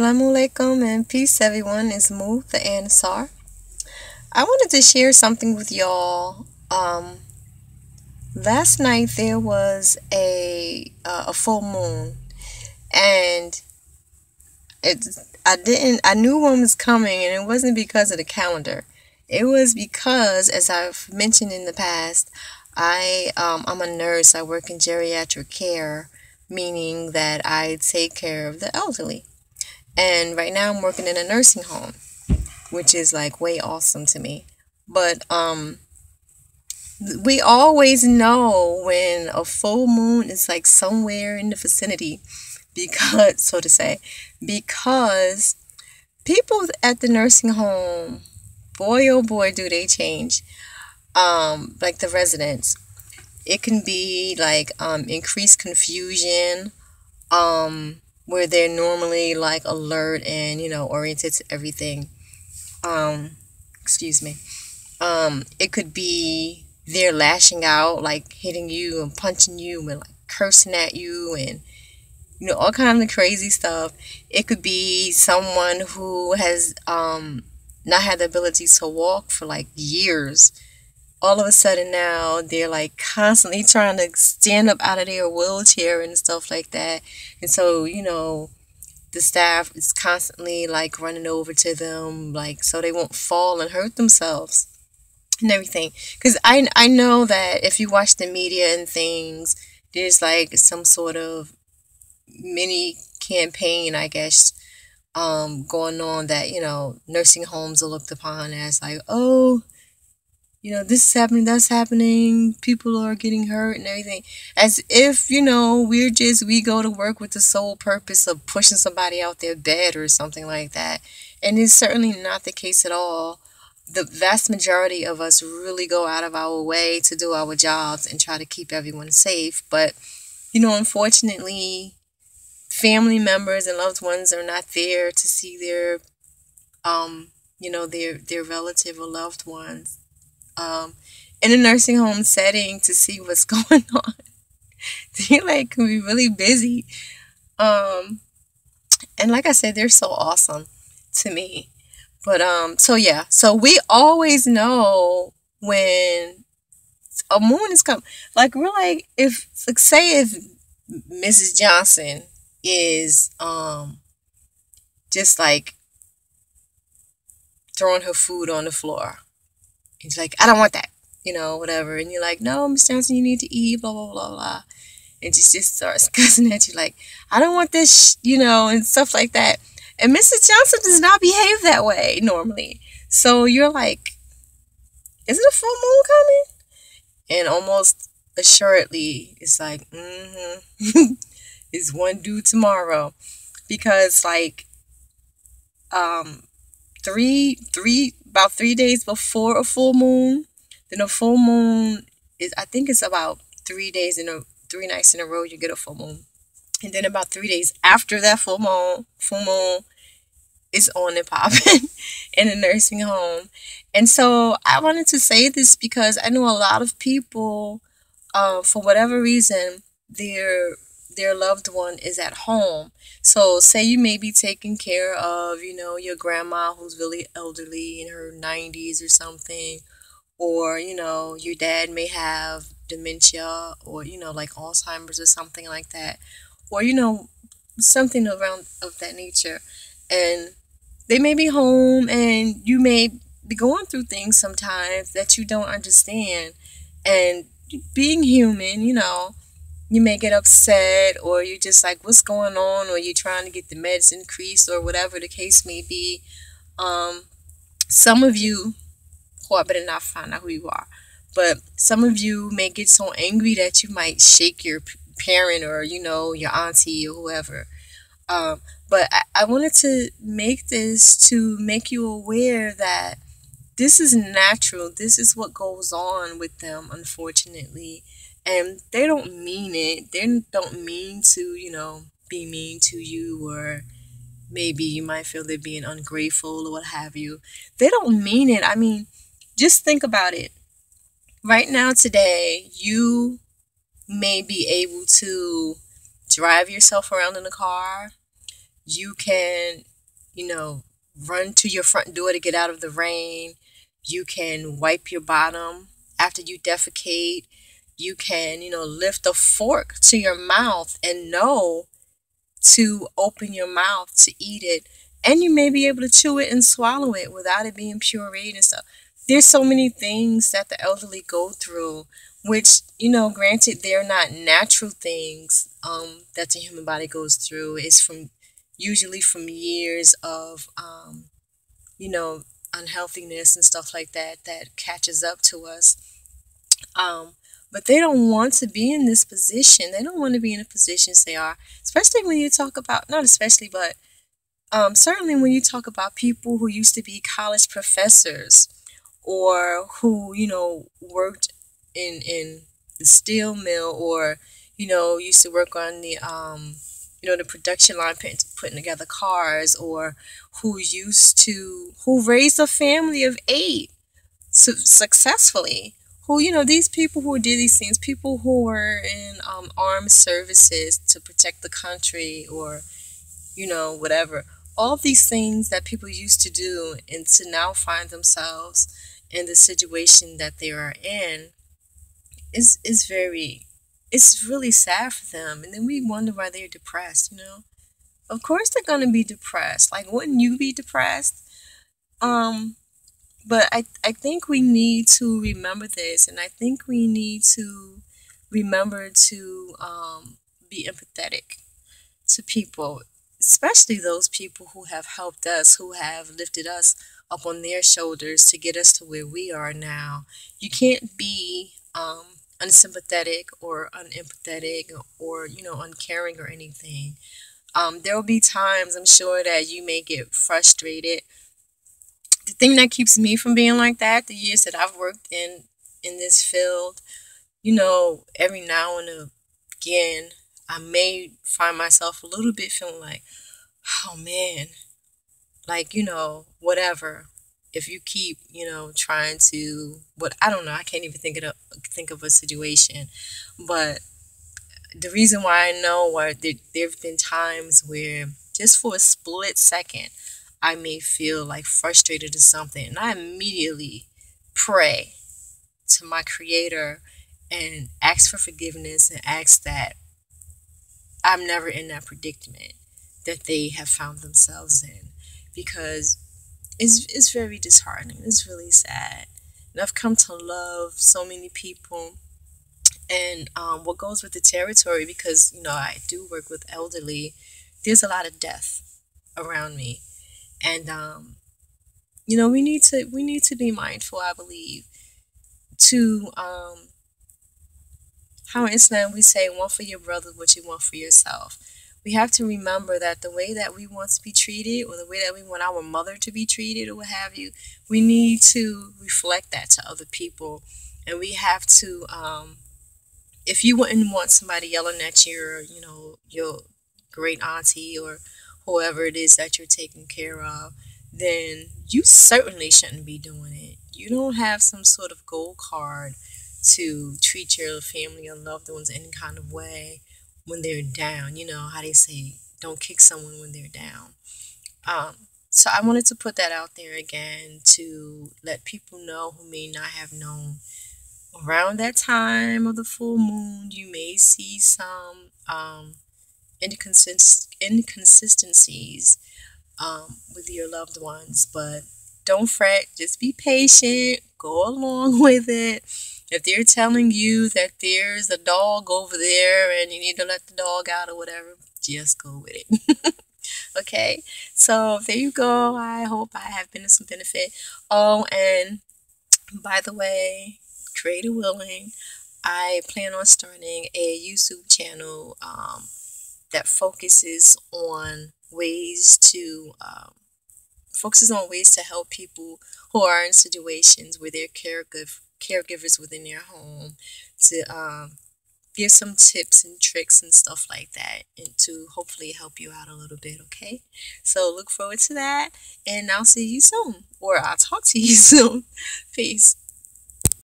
Assalamu alaikum and peace everyone. It's Moo the Ansar. I wanted to share something with y'all. Last night there was a full moon, and it I knew one was coming, and it wasn't because of the calendar. It was because, as I've mentioned in the past, I'm a nurse. I work in geriatric care, meaning that I take care of the elderly. And right now I'm working in a nursing home, which is like way awesome to me. But we always know when a full moon is like somewhere in the vicinity, because so to say, because people at the nursing home, boy oh boy do they change. Like the residents, it can be like increased confusion, where they're normally like alert and oriented to everything. um Excuse me. It could be they're lashing out, like hitting you and punching you and like cursing at you, and all kinds of crazy stuff. It could be someone who has not had the ability to walk for like years. All of a sudden now they're like constantly trying to stand up out of their wheelchair and stuff like that. And so, the staff is constantly like running over to them, like so they won't fall and hurt themselves and everything. Because I know that if you watch the media and things, there's like some sort of mini campaign, I guess, going on that nursing homes are looked upon as like, oh, this is happening, that's happening, people are getting hurt and everything. As if, we go to work with the sole purpose of pushing somebody out their bed or something like that. And it's certainly not the case at all. The vast majority of us really go out of our way to do our jobs and try to keep everyone safe. But, unfortunately, family members and loved ones are not there to see their, their relative or loved ones in a nursing home setting to see what's going on. They like can be really busy. And like I said, they're so awesome to me. But so yeah, so we always know when a moon is coming. Like we're like, if like say if Mrs. Johnson is just like throwing her food on the floor. And she's like, I don't want that, whatever. And you're like, no, Miss Johnson, you need to eat, blah, blah, blah, blah. And she just starts cussing at you like, I don't want this, and stuff like that. And Mrs. Johnson does not behave that way normally. So you're like, is it a full moon coming? And almost assuredly, it's like, it's one due tomorrow. Because like, about 3 days before a full moon, then a full moon is, I think it's about 3 nights in a row you get a full moon. And then about 3 days after that full moon is on and popping in a nursing home. And so I wanted to say this because I know a lot of people, for whatever reason, their loved one is at home. So say you may be taking care of, your grandma who's really elderly in her 90s or something, or, your dad may have dementia or, like Alzheimer's or something like that, or, something around of that nature. And they may be home and you may be going through things sometimes that you don't understand. And being human, you may get upset, or you're just like, what's going on? Or you're trying to get the meds increased, or whatever the case may be. Some of you, I better not find out who you are, but some of you may get so angry that you might shake your parent or, your auntie or whoever. But I wanted to make this to make you aware that this is natural. This is what goes on with them, unfortunately. And they don't mean it. They don't mean to, be mean to you, or maybe you might feel they're being ungrateful or what have you. They don't mean it. I mean, just think about it. Right now, today, you may be able to drive yourself around in a car. You can you know, run to your front door to get out of the rain. You can wipe your bottom after you defecate. You can, lift a fork to your mouth and know to open your mouth to eat it. And you may be able to chew it and swallow it without it being pureed and stuff. There's so many things that the elderly go through, which, granted, they're not natural things that the human body goes through. It's from usually from years of, you know, unhealthiness and stuff like that that catches up to us. Um, but they don't want to be in this position. They don't want to be in the positions they are, especially when you talk about, not especially, but certainly when you talk about people who used to be college professors or who, worked in the steel mill or, used to work on the production line putting together cars or who raised a family of 8 successfully. Who, these people who did these things, people who were in armed services to protect the country or, whatever. All these things that people used to do and to now find themselves in the situation that they are in is very, it's really sad for them. And then we wonder why they're depressed. Of course they're going to be depressed. Like, wouldn't you be depressed? Um, but I think we need to remember this, and I think we need to remember to be empathetic to people, especially those people who have helped us, who have lifted us up on their shoulders to get us to where we are now. You can't be unsympathetic or unempathetic or, uncaring or anything. There will be times, I'm sure, that you may get frustrated. The thing that keeps me from being like that, the years that I've worked in this field, every now and again, I may find myself a little bit feeling like, oh man, like, whatever. If you keep, trying to, what, I don't know, I can't even think of a situation, but the reason why I know why there've been times where just for a split second, I may feel like frustrated or something, and I immediately pray to my creator and ask for forgiveness and ask that I'm never in that predicament that they have found themselves in, because it's very disheartening. It's really sad. And I've come to love so many people, and what goes with the territory, because I do work with elderly, there's a lot of death around me, and we need to be mindful, I believe, to how in Islam we say, want for your brother what you want for yourself. We have to remember that the way that we want to be treated, or the way that we want our mother to be treated, or what have you, we need to reflect that to other people. And we have to, if you wouldn't want somebody yelling at your great auntie or whoever it is that you're taking care of, then you certainly shouldn't be doing it. You don't have some sort of gold card to treat your family or loved ones any kind of way when they're down. You know how they say, don't kick someone when they're down. Um, so I wanted to put that out there again to let people know who may not have known. Around that time of the full moon, you may see some inconsistencies with your loved ones, but don't fret. Just be patient. Go along with it. If they're telling you that there's a dog over there and you need to let the dog out or whatever, just go with it. Okay? So there you go. I hope I have been of some benefit. Oh, and by the way, creator willing, I plan on starting a YouTube channel that focuses on ways to help people who are in situations where they're caregivers within their home, to give some tips and tricks and stuff like that, and to hopefully help you out a little bit. Okay, so look forward to that, and I'll see you soon, or I'll talk to you soon. Peace.